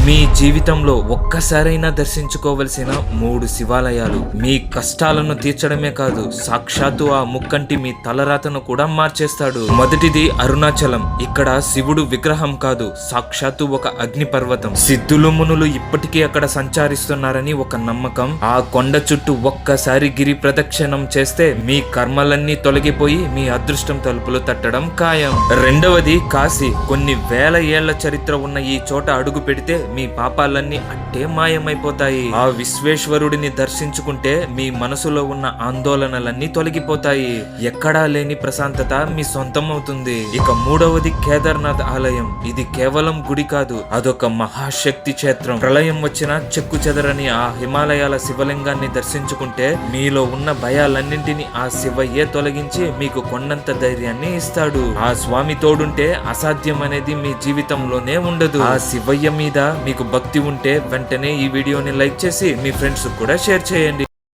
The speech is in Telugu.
మీ జీవితంలో ఒక్కసారైనా దర్శించుకోవలసిన 3 శివాలయాలు మీ కష్టాలను తీర్చడమే కాదు, సాక్షాత్తు ఆ ముక్కంటి మీ తలరాతను కూడా మార్చేస్తాడు. మొదటిది అరుణాచలం. ఇక్కడ శివుడు విగ్రహం కాదు, సాక్షాత్తు ఒక అగ్ని పర్వతం. సిద్ధులు మునులు ఇప్పటికీ అక్కడ సంచారిస్తున్నారని ఒక నమ్మకం. ఆ కొండ చుట్టూ ఒక్కసారి గిరి ప్రదక్షిణం చేస్తే మీ కర్మలన్నీ తొలగిపోయి మీ అదృష్టం తలుపులు తట్టడం ఖాయం. రెండవది కాశీ. కొన్ని వేల ఏళ్ల చరిత్ర ఉన్న ఈ చోట అడుగు పెడితే మీ పాపాలన్నీ అట్టే మాయమైపోతాయి. ఆ విశ్వేశ్వరుడిని దర్శించుకుంటే మీ మనసులో ఉన్న ఆందోళనలన్నీ తొలగిపోతాయి. ఎక్కడా లేని ప్రశాంతత మీ సొంతం అవుతుంది. ఇక మూడవది కేదార్నాథ్ ఆలయం. ఇది కేవలం గుడి కాదు, అదొక మహాశక్తి క్షేత్రం. ప్రళయం వచ్చిన చెక్కు చెదరని ఆ హిమాలయాల శివలింగాన్ని దర్శించుకుంటే మీలో ఉన్న భయాలన్నింటినీ ఆ శివయ్యే తొలగించి మీకు కొండంత ధైర్యాన్ని ఇస్తాడు. ఆ స్వామి తోడుంటే అసాధ్యం అనేది మీ జీవితంలోనే ఉండదు. ఆ శివయ్య మీద మీకు భక్తి ఉంటే వెంటనే ఈ వీడియోని లైక్ చేసి మీ ఫ్రెండ్స్ కూడా షేర్ చేయండి.